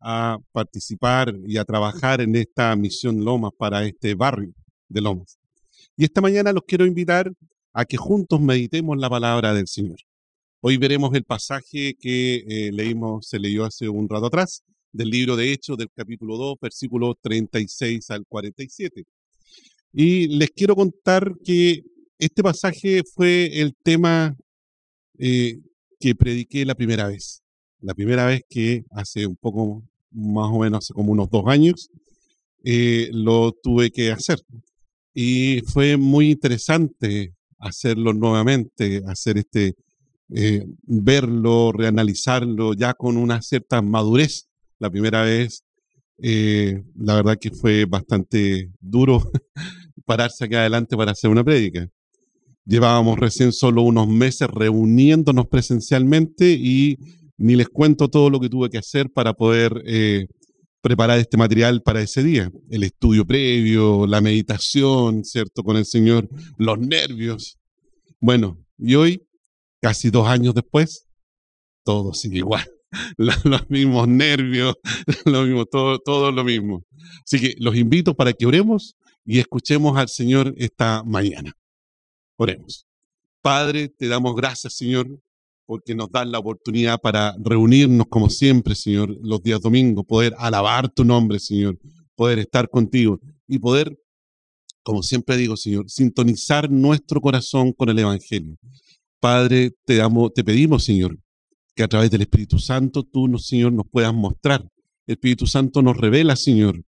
a participar y a trabajar en esta misión Lomas para este barrio de Lomas. Y esta mañana los quiero invitar a que juntos meditemos la palabra del Señor. Hoy veremos el pasaje que se leyó hace un rato atrás, del libro de Hechos, del capítulo 2, versículos 36 al 47. Y les quiero contar que este pasaje fue el tema que prediqué la primera vez. La primera vez que hace un poco, más o menos hace como unos 2 años, lo tuve que hacer. Y fue muy interesante hacerlo nuevamente, hacer verlo, reanalizarlo ya con una cierta madurez. La primera vez, la verdad que fue bastante duro pararse acá adelante para hacer una prédica. Llevábamos recién solo unos meses reuniéndonos presencialmente y ni les cuento todo lo que tuve que hacer para poder preparar este material para ese día. El estudio previo, la meditación, ¿cierto? Con el Señor, los nervios. Bueno, y hoy, casi 2 años después, todo sigue igual. Los mismos nervios, lo mismo, todo lo mismo. Así que los invito para que oremos y escuchemos al Señor esta mañana. Oremos. Padre, te damos gracias, Señor, porque nos das la oportunidad para reunirnos como siempre, Señor, los días domingos, poder alabar tu nombre, Señor, poder estar contigo y poder, como siempre digo, Señor, sintonizar nuestro corazón con el Evangelio. Padre, te pedimos, Señor, que a través del Espíritu Santo tú, Señor, nos puedas mostrar. El Espíritu Santo nos revela, Señor,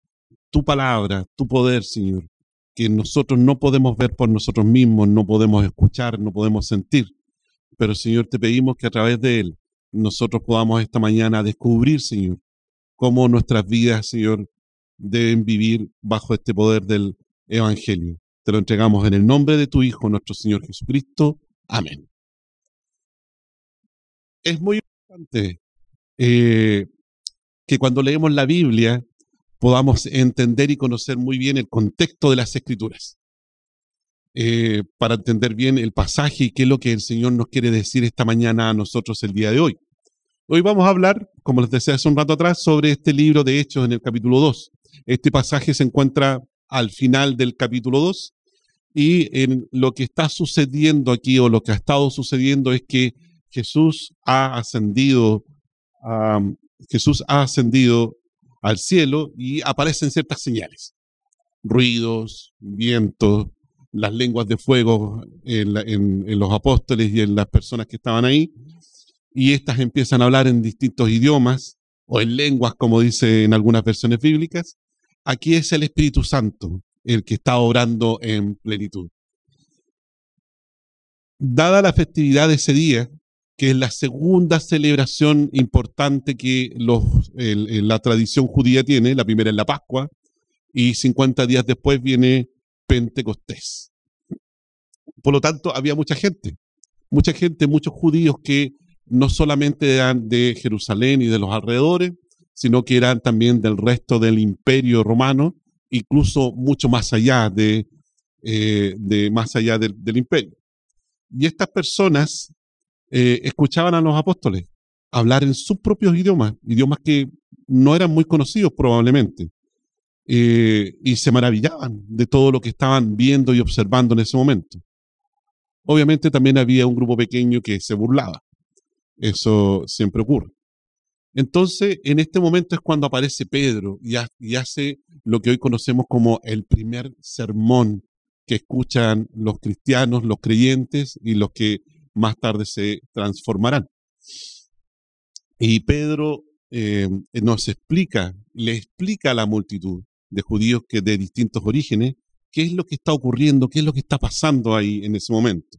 tu palabra, tu poder, Señor, que nosotros no podemos ver por nosotros mismos, no podemos escuchar, no podemos sentir. Pero, Señor, te pedimos que a través de él nosotros podamos esta mañana descubrir, Señor, cómo nuestras vidas, Señor, deben vivir bajo este poder del Evangelio. Te lo entregamos en el nombre de tu Hijo, nuestro Señor Jesucristo. Amén. Es muy importante que cuando leemos la Biblia podamos entender y conocer muy bien el contexto de las Escrituras. Para entender bien el pasaje y qué es lo que el Señor nos quiere decir esta mañana a nosotros el día de hoy. Hoy vamos a hablar, como les decía hace un rato atrás, sobre este libro de Hechos en el capítulo 2. Este pasaje se encuentra al final del capítulo 2 y en lo que está sucediendo aquí o lo que ha estado sucediendo es que Jesús ha ascendido al cielo y aparecen ciertas señales, ruidos, vientos, las lenguas de fuego en los apóstoles y en las personas que estaban ahí, y estas empiezan a hablar en distintos idiomas o en lenguas, como dice en algunas versiones bíblicas. Aquí es el Espíritu Santo el que está obrando en plenitud. Dada la festividad de ese día, que es la segunda celebración importante que la tradición judía tiene, la primera es la Pascua, y 50 días después viene Pentecostés. Por lo tanto, había mucha gente, muchos judíos que no solamente eran de Jerusalén y de los alrededores, sino que eran también del resto del Imperio Romano, incluso mucho más allá del imperio. Y estas personas escuchaban a los apóstoles hablar en sus propios idiomas que no eran muy conocidos probablemente, y se maravillaban de todo lo que estaban viendo y observando en ese momento. Obviamente también había un grupo pequeño que se burlaba. Eso siempre ocurre. Entonces, en este momento es cuando aparece Pedro y hace lo que hoy conocemos como el primer sermón que escuchan los cristianos, los creyentes y los que más tarde se transformarán. Y Pedro le explica a la multitud de judíos de distintos orígenes qué es lo que está ocurriendo, qué es lo que está pasando ahí en ese momento.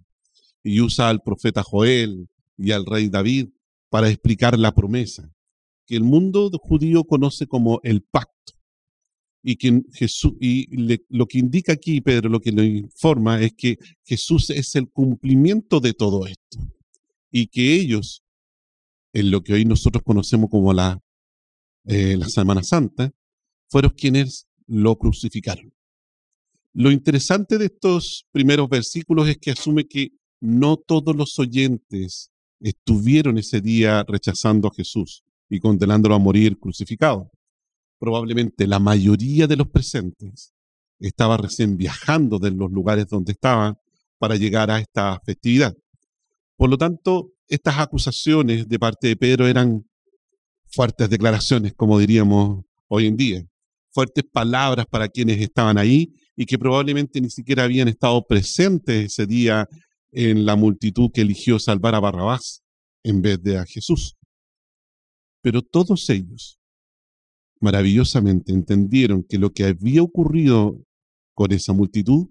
Y usa al profeta Joel y al rey David para explicar la promesa que el mundo judío conoce como el pacto. Y que Jesús, lo que indica aquí Pedro, lo que lo informa es que Jesús es el cumplimiento de todo esto. Y que ellos, en lo que hoy nosotros conocemos como la Semana Santa, fueron quienes lo crucificaron. Lo interesante de estos primeros versículos es que asume que no todos los oyentes estuvieron ese día rechazando a Jesús. y condenándolo a morir crucificado. Probablemente la mayoría de los presentes estaba recién viajando de los lugares donde estaban para llegar a esta festividad. Por lo tanto, estas acusaciones de parte de Pedro eran fuertes declaraciones, como diríamos hoy en día, fuertes palabras para quienes estaban ahí y que probablemente ni siquiera habían estado presentes ese día en la multitud que eligió salvar a Barrabás en vez de a Jesús. Pero todos ellos maravillosamente entendieron que lo que había ocurrido con esa multitud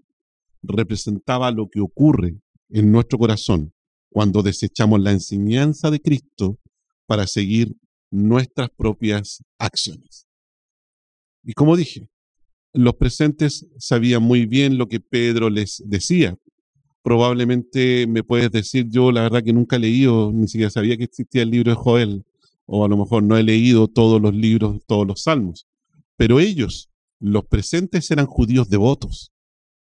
representaba lo que ocurre en nuestro corazón cuando desechamos la enseñanza de Cristo para seguir nuestras propias acciones. Y como dije, los presentes sabían muy bien lo que Pedro les decía. Probablemente me puedes decir, yo la verdad que nunca he leído, ni siquiera sabía que existía el libro de Joel, o a lo mejor no he leído todos los libros, todos los salmos. Pero ellos, los presentes, eran judíos devotos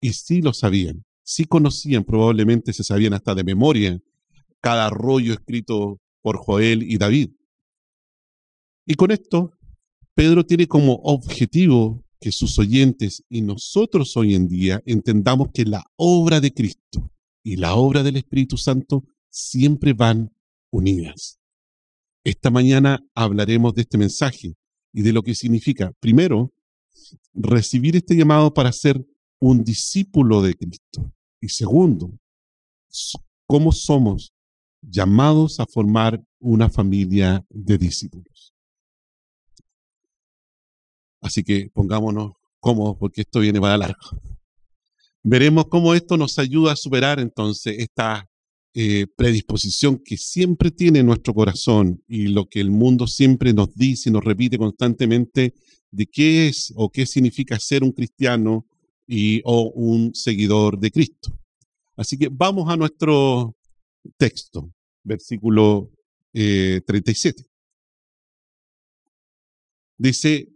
y sí lo sabían, sí conocían, probablemente se sabían hasta de memoria cada rollo escrito por Joel y David. Y con esto, Pedro tiene como objetivo que sus oyentes y nosotros hoy en día entendamos que la obra de Cristo y la obra del Espíritu Santo siempre van unidas. Esta mañana hablaremos de este mensaje y de lo que significa, primero, recibir este llamado para ser un discípulo de Cristo. Y segundo, cómo somos llamados a formar una familia de discípulos. Así que pongámonos cómodos porque esto viene para largo. Veremos cómo esto nos ayuda a superar entonces esta predisposición que siempre tiene nuestro corazón y lo que el mundo siempre nos dice y nos repite constantemente de qué es o qué significa ser un cristiano o un seguidor de Cristo. Así que vamos a nuestro texto, versículo 37. Dice,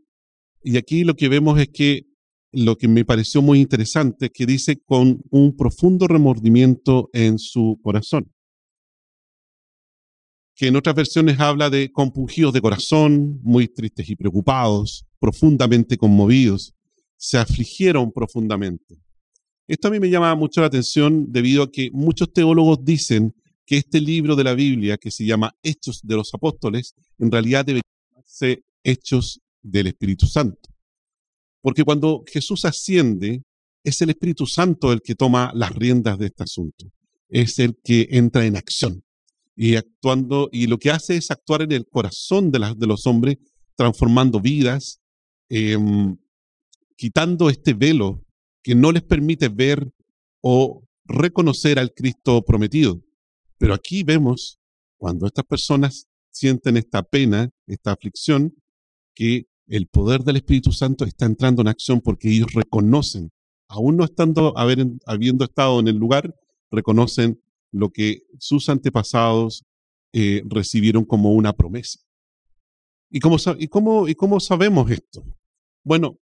y aquí lo que vemos es que lo que me pareció muy interesante es que dice con un profundo remordimiento en su corazón. Que en otras versiones habla de compungidos de corazón, muy tristes y preocupados, profundamente conmovidos, se afligieron profundamente. Esto a mí me llama mucho la atención debido a que muchos teólogos dicen que este libro de la Biblia, que se llama Hechos de los Apóstoles, en realidad debe llamarse Hechos del Espíritu Santo. Porque cuando Jesús asciende, es el Espíritu Santo el que toma las riendas de este asunto. Es el que entra en acción. Y actuando, y lo que hace es actuar en el corazón de los hombres, transformando vidas, quitando este velo que no les permite ver o reconocer al Cristo prometido. Pero aquí vemos, cuando estas personas sienten esta pena, esta aflicción, que el poder del Espíritu Santo está entrando en acción porque ellos reconocen, aún no habiendo estado en el lugar, reconocen lo que sus antepasados recibieron como una promesa. ¿Y cómo sabemos esto? Bueno,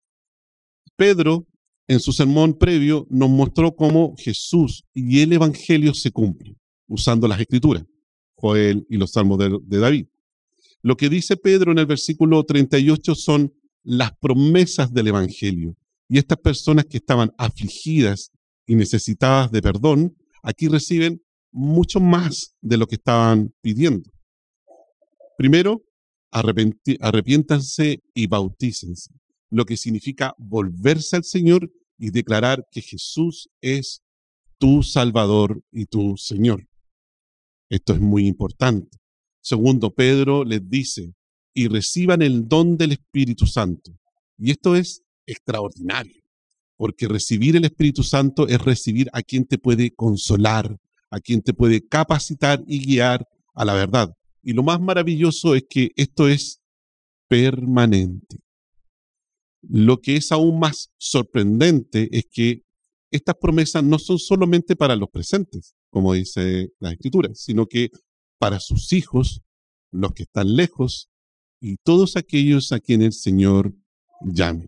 Pedro, en su sermón previo, nos mostró cómo Jesús y el Evangelio se cumplen, usando las Escrituras, Joel y los Salmos de David. Lo que dice Pedro en el versículo 38 son las promesas del Evangelio. Y estas personas que estaban afligidas y necesitadas de perdón, aquí reciben mucho más de lo que estaban pidiendo. Primero, arrepiéntanse y bautícense, lo que significa volverse al Señor y declarar que Jesús es tu Salvador y tu Señor. Esto es muy importante. Segundo, Pedro les dice, y reciban el don del Espíritu Santo. Y esto es extraordinario, porque recibir el Espíritu Santo es recibir a quien te puede consolar, a quien te puede capacitar y guiar a la verdad. Y lo más maravilloso es que esto es permanente. Lo que es aún más sorprendente es que estas promesas no son solamente para los presentes, como dice la Escritura, sino que para sus hijos, los que están lejos, y todos aquellos a quienes el Señor llame.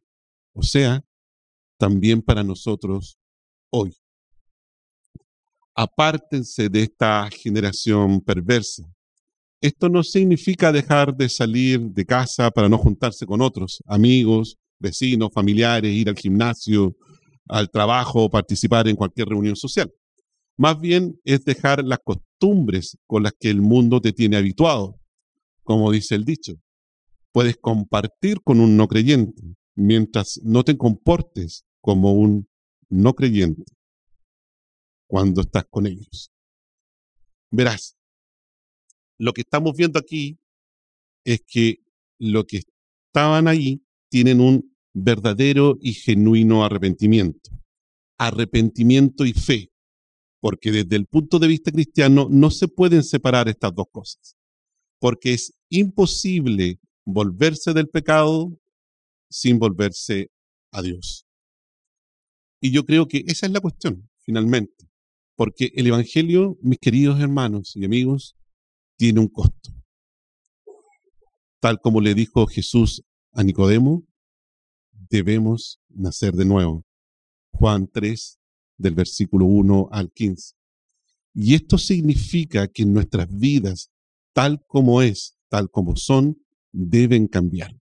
O sea, también para nosotros hoy. Apártense de esta generación perversa. Esto no significa dejar de salir de casa para no juntarse con otros, amigos, vecinos, familiares, ir al gimnasio, al trabajo, participar en cualquier reunión social. Más bien es dejar las costumbres con las que el mundo te tiene habituado. Como dice el dicho, puedes compartir con un no creyente mientras no te comportes como un no creyente cuando estás con ellos. Verás, lo que estamos viendo aquí es que los que estaban allí tienen un verdadero y genuino arrepentimiento. Arrepentimiento y fe, porque desde el punto de vista cristiano no se pueden separar estas dos cosas, porque es imposible volverse del pecado sin volverse a Dios. Y yo creo que esa es la cuestión, finalmente, porque el Evangelio, mis queridos hermanos y amigos, tiene un costo. Tal como le dijo Jesús a Nicodemo, debemos nacer de nuevo. Juan 3, del versículo 1 al 15. Y esto significa que nuestras vidas, tal como es, tal como son, deben cambiar.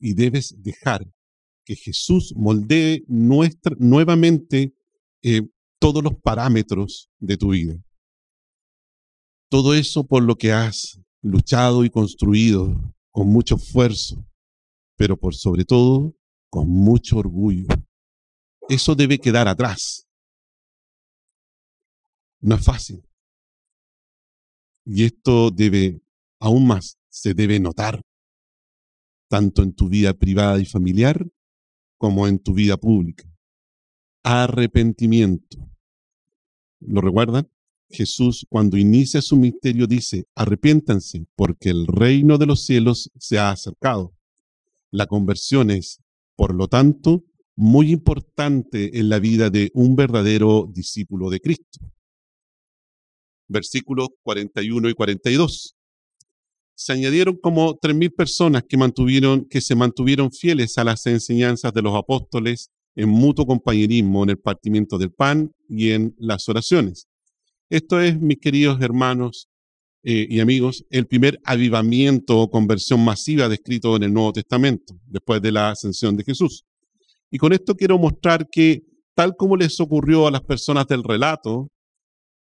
Y debes dejar que Jesús moldee nuevamente todos los parámetros de tu vida. Todo eso por lo que has luchado y construido con mucho esfuerzo, pero por sobre todo con mucho orgullo. Eso debe quedar atrás. No es fácil. Y esto debe, aún más, se debe notar, tanto en tu vida privada y familiar como en tu vida pública. Arrepentimiento. ¿Lo recuerdan? Jesús, cuando inicia su misterio, dice: arrepiéntanse, porque el reino de los cielos se ha acercado. La conversión es, por lo tanto, muy importante en la vida de un verdadero discípulo de Cristo. Versículos 41 y 42. Se añadieron como 3.000 personas que se mantuvieron fieles a las enseñanzas de los apóstoles en mutuo compañerismo, en el partimiento del pan y en las oraciones. Esto es, mis queridos hermanos y amigos, el primer avivamiento o conversión masiva descrito en el Nuevo Testamento, después de la ascensión de Jesús. Y con esto quiero mostrar que, tal como les ocurrió a las personas del relato,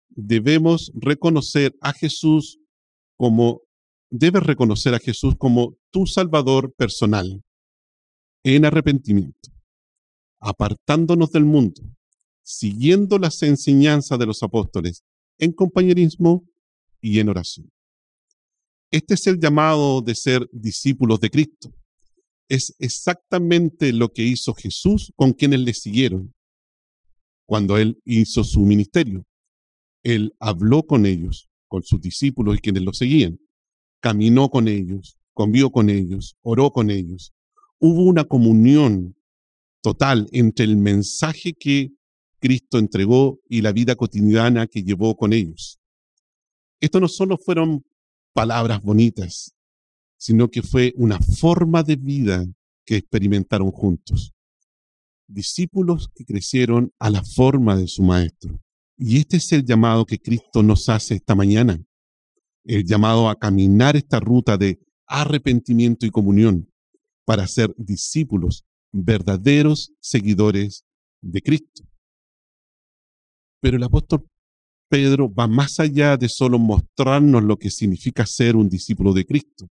debes reconocer a Jesús como tu Salvador personal, en arrepentimiento, apartándonos del mundo, siguiendo las enseñanzas de los apóstoles, en compañerismo y en oración. Este es el llamado de ser discípulos de Cristo. Es exactamente lo que hizo Jesús con quienes le siguieron cuando Él hizo su ministerio. Él habló con ellos, con sus discípulos y quienes lo seguían. Caminó con ellos, convivió con ellos, oró con ellos. Hubo una comunión total entre el mensaje que Cristo entregó y la vida cotidiana que llevó con ellos. Esto no solo fueron palabras bonitas, sino que fue una forma de vida que experimentaron juntos. Discípulos que crecieron a la forma de su Maestro. Y este es el llamado que Cristo nos hace esta mañana. El llamado a caminar esta ruta de arrepentimiento y comunión para ser discípulos, verdaderos seguidores de Cristo. Pero el apóstol Pedro va más allá de solo mostrarnos lo que significa ser un discípulo de Cristo.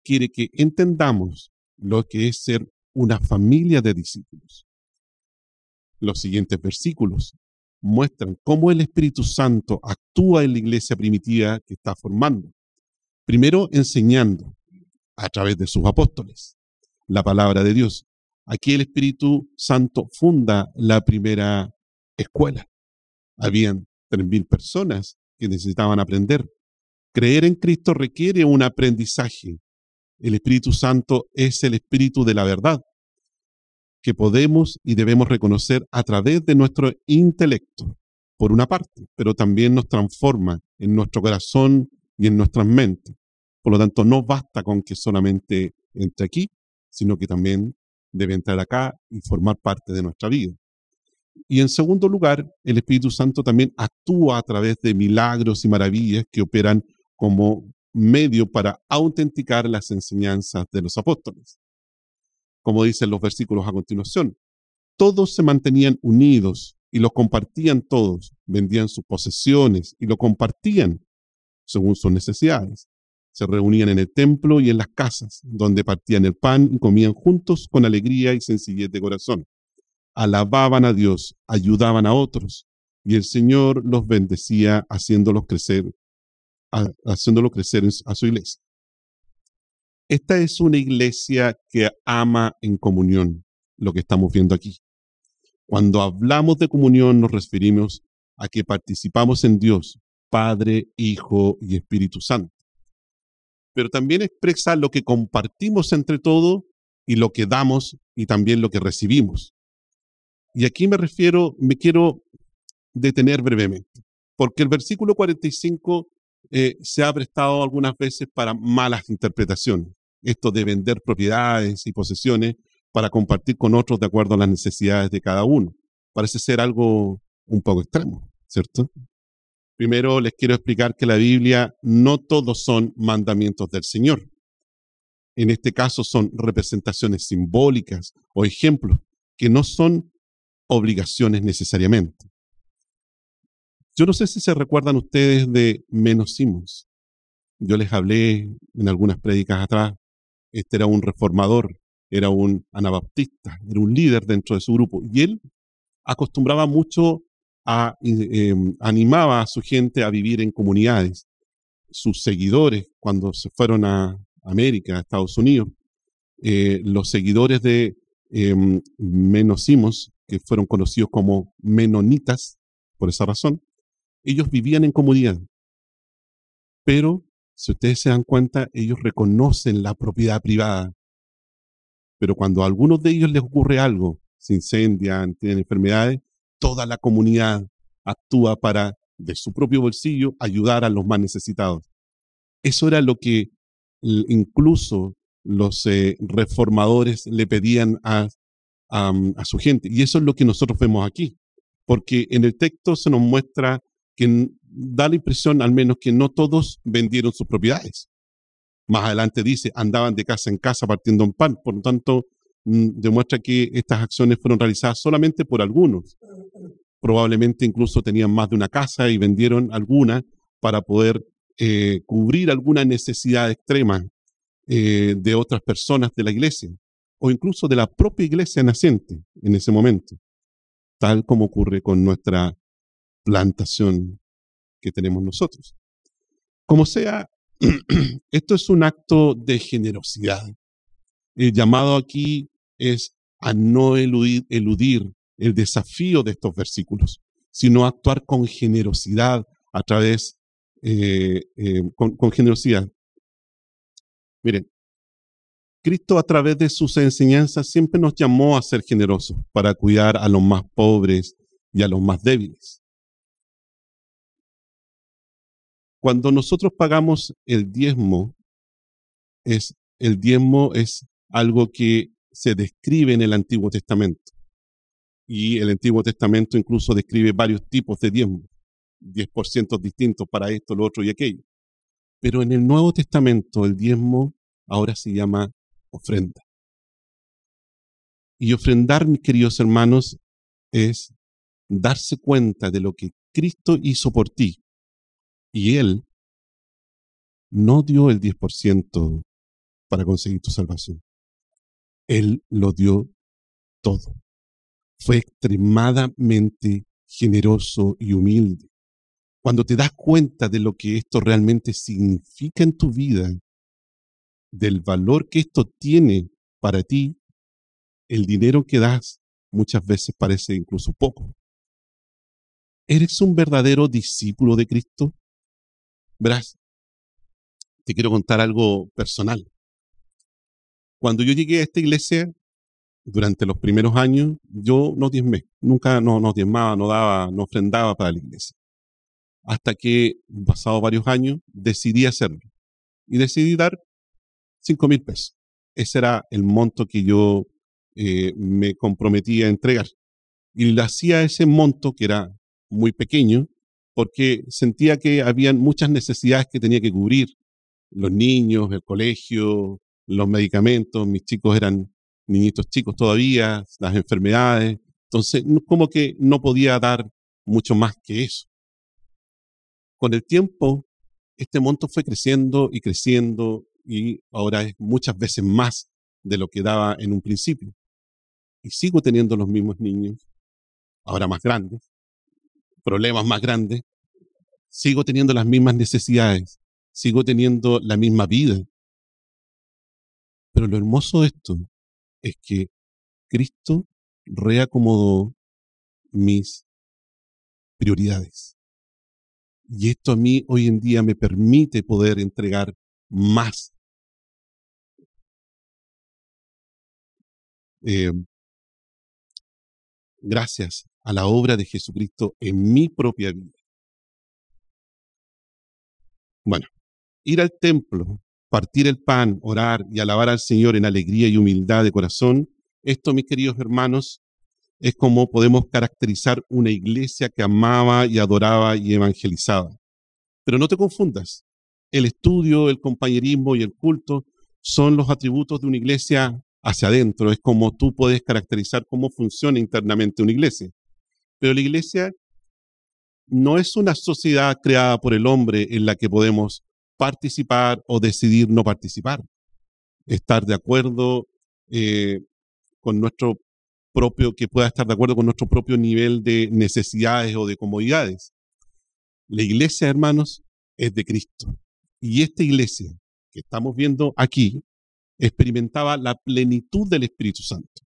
Quiere que entendamos lo que es ser una familia de discípulos. Los siguientes versículos muestran cómo el Espíritu Santo actúa en la iglesia primitiva que está formando. Primero, enseñando a través de sus apóstoles la palabra de Dios. Aquí el Espíritu Santo funda la primera escuela. Habían 3.000 personas que necesitaban aprender. Creer en Cristo requiere un aprendizaje. El Espíritu Santo es el Espíritu de la verdad, que podemos y debemos reconocer a través de nuestro intelecto, por una parte, pero también nos transforma en nuestro corazón y en nuestras mentes. Por lo tanto, no basta con que solamente entre aquí, sino que también debe entrar acá y formar parte de nuestra vida. Y en segundo lugar, el Espíritu Santo también actúa a través de milagros y maravillas que operan como medio para autenticar las enseñanzas de los apóstoles. Como dicen los versículos a continuación, todos se mantenían unidos y lo compartían todos, vendían sus posesiones y lo compartían según sus necesidades. Se reunían en el templo y en las casas, donde partían el pan y comían juntos con alegría y sencillez de corazón. Alababan a Dios, ayudaban a otros, y el Señor los bendecía haciéndolos crecer a su iglesia. Esta es una iglesia que ama en comunión, lo que estamos viendo aquí. Cuando hablamos de comunión nos referimos a que participamos en Dios, Padre, Hijo y Espíritu Santo. Pero también expresa lo que compartimos entre todos y lo que damos y también lo que recibimos. Y aquí me quiero detener brevemente, porque el versículo 45 se ha prestado algunas veces para malas interpretaciones. Esto de vender propiedades y posesiones para compartir con otros de acuerdo a las necesidades de cada uno. Parece ser algo un poco extremo, ¿cierto? Primero les quiero explicar que la Biblia no todos son mandamientos del Señor. En este caso son representaciones simbólicas o ejemplos que no son obligaciones necesariamente. Yo no sé si se recuerdan ustedes de Menno Simons. Yo les hablé en algunas prédicas atrás. Este era un reformador, era un anabaptista, era un líder dentro de su grupo. Y él acostumbraba mucho animaba a su gente a vivir en comunidades. Sus seguidores, cuando se fueron a América, a Estados Unidos, los seguidores de Menno Simons, que fueron conocidos como menonitas, por esa razón, ellos vivían en comunidad. Pero, si ustedes se dan cuenta, ellos reconocen la propiedad privada. Pero cuando a algunos de ellos les ocurre algo, se incendian, tienen enfermedades, toda la comunidad actúa para, de su propio bolsillo, ayudar a los más necesitados. Eso era lo que incluso los reformadores le pedían a su gente. Y eso es lo que nosotros vemos aquí. Porque en el texto se nos muestra que da la impresión, al menos, que no todos vendieron sus propiedades. Más adelante dice, andaban de casa en casa partiendo un pan. Por lo tanto, demuestra que estas acciones fueron realizadas solamente por algunos. Probablemente incluso tenían más de una casa y vendieron alguna para poder cubrir alguna necesidad extrema de otras personas de la iglesia o incluso de la propia iglesia naciente en ese momento, tal como ocurre con nuestra plantación que tenemos nosotros. Como sea, esto es un acto de generosidad. El llamado aquí es a no eludir el desafío de estos versículos, sino a actuar con generosidad a través, con generosidad. Miren, Cristo a través de sus enseñanzas siempre nos llamó a ser generosos para cuidar a los más pobres y a los más débiles. Cuando nosotros pagamos el diezmo es algo que se describe en el Antiguo Testamento. Y el Antiguo Testamento incluso describe varios tipos de diezmo, 10% distintos para esto, lo otro y aquello. Pero en el Nuevo Testamento el diezmo ahora se llama ofrenda. Y ofrendar, mis queridos hermanos, es darse cuenta de lo que Cristo hizo por ti. Y Él no dio el 10% para conseguir tu salvación. Él lo dio todo. Fue extremadamente generoso y humilde. Cuando te das cuenta de lo que esto realmente significa en tu vida, del valor que esto tiene para ti, el dinero que das muchas veces parece incluso poco. ¿Eres un verdadero discípulo de Cristo? Verás, te quiero contar algo personal. Cuando yo llegué a esta iglesia, durante los primeros años, yo no diezmé. Nunca no diezmaba, no daba, no ofrendaba para la iglesia. Hasta que, pasados varios años, decidí hacerlo. Y decidí dar 5,000 pesos. Ese era el monto que yo me comprometí a entregar. Y le hacía ese monto, que era muy pequeño, porque sentía que habían muchas necesidades que tenía que cubrir. los niños, el colegio, los medicamentos, mis chicos eran niñitos chicos todavía, las enfermedades, entonces como que no podía dar mucho más que eso. Con el tiempo, este monto fue creciendo y ahora es muchas veces más de lo que daba en un principio. Y sigo teniendo los mismos niños, ahora más grandes, problemas más grandes, sigo teniendo las mismas necesidades, sigo teniendo la misma vida. Pero lo hermoso de esto es que Cristo reacomodó mis prioridades. Y esto a mí hoy en día me permite poder entregar más. Gracias a la obra de Jesucristo en mi propia vida. Bueno, ir al templo, partir el pan, orar y alabar al Señor en alegría y humildad de corazón, esto, mis queridos hermanos, es como podemos caracterizar una iglesia que amaba y adoraba y evangelizaba. Pero no te confundas, el estudio, el compañerismo y el culto son los atributos de una iglesia hacia adentro, es como tú puedes caracterizar cómo funciona internamente una iglesia. Pero la iglesia no es una sociedad creada por el hombre en la que podemos participar o decidir no participar, estar de acuerdo con nuestro propio, que pueda estar de acuerdo con nuestro propio nivel de necesidades o de comodidades. La iglesia, hermanos, es de Cristo. Y esta iglesia que estamos viendo aquí experimentaba la plenitud del Espíritu Santo.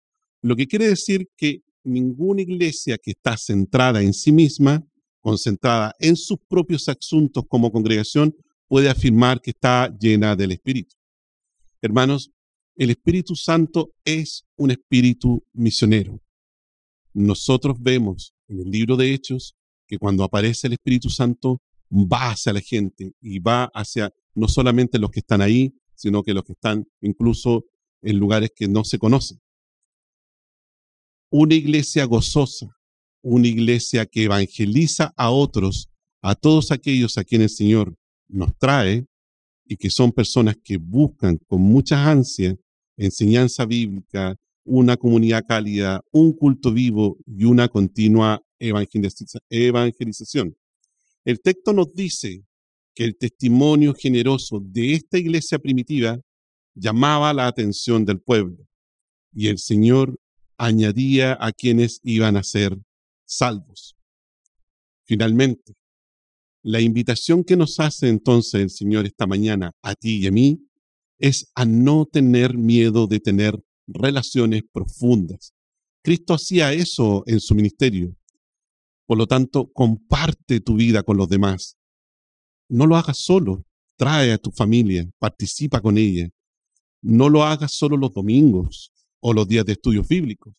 Lo que quiere decir que ninguna iglesia que está centrada en sí misma, concentrada en sus propios asuntos como congregación, puede afirmar que está llena del Espíritu. Hermanos, el Espíritu Santo es un espíritu misionero. Nosotros vemos en el libro de Hechos que cuando aparece el Espíritu Santo va hacia la gente y va hacia no solamente los que están ahí, sino que los que están incluso en lugares que no se conocen. Una iglesia gozosa, una iglesia que evangeliza a otros, a todos aquellos a quienes el Señor nos trae y que son personas que buscan con muchas ansias enseñanza bíblica, una comunidad cálida, un culto vivo y una continua evangelización. El texto nos dice que el testimonio generoso de esta iglesia primitiva llamaba la atención del pueblo y el Señor añadía a quienes iban a ser salvos. Finalmente, la invitación que nos hace entonces el Señor esta mañana a ti y a mí es a no tener miedo de tener relaciones profundas. Cristo hacía eso en su ministerio. Por lo tanto, comparte tu vida con los demás. No lo hagas solo. Trae a tu familia, participa con ella. No lo hagas solo los domingos o los días de estudios bíblicos.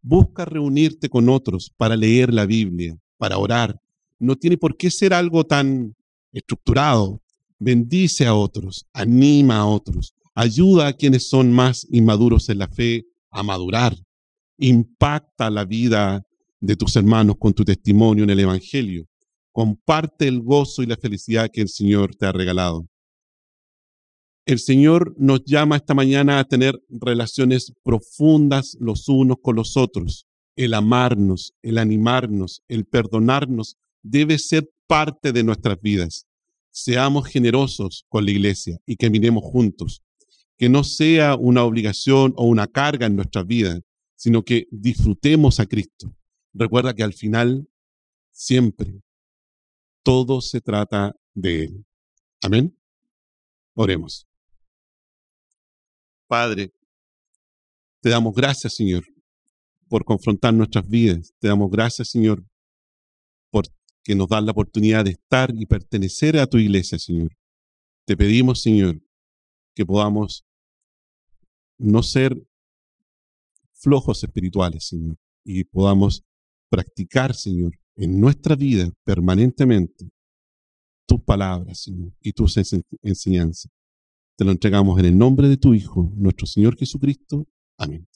Busca reunirte con otros para leer la Biblia, para orar. No tiene por qué ser algo tan estructurado. Bendice a otros, anima a otros, ayuda a quienes son más inmaduros en la fe a madurar. Impacta la vida de tus hermanos con tu testimonio en el Evangelio. Comparte el gozo y la felicidad que el Señor te ha regalado. El Señor nos llama esta mañana a tener relaciones profundas los unos con los otros. El amarnos, el animarnos, el perdonarnos debe ser parte de nuestras vidas. Seamos generosos con la iglesia y caminemos juntos. Que no sea una obligación o una carga en nuestras vidas, sino que disfrutemos a Cristo. Recuerda que al final, siempre, todo se trata de Él. Amén. Oremos. Padre, te damos gracias, Señor, por confrontar nuestras vidas. Te damos gracias, Señor, por que nos das la oportunidad de estar y pertenecer a tu iglesia, Señor. Te pedimos, Señor, que podamos no ser flojos espirituales, Señor, y podamos practicar, Señor, en nuestra vida permanentemente tus palabras, Señor, y tus enseñanzas. Te lo entregamos en el nombre de tu Hijo, nuestro Señor Jesucristo. Amén.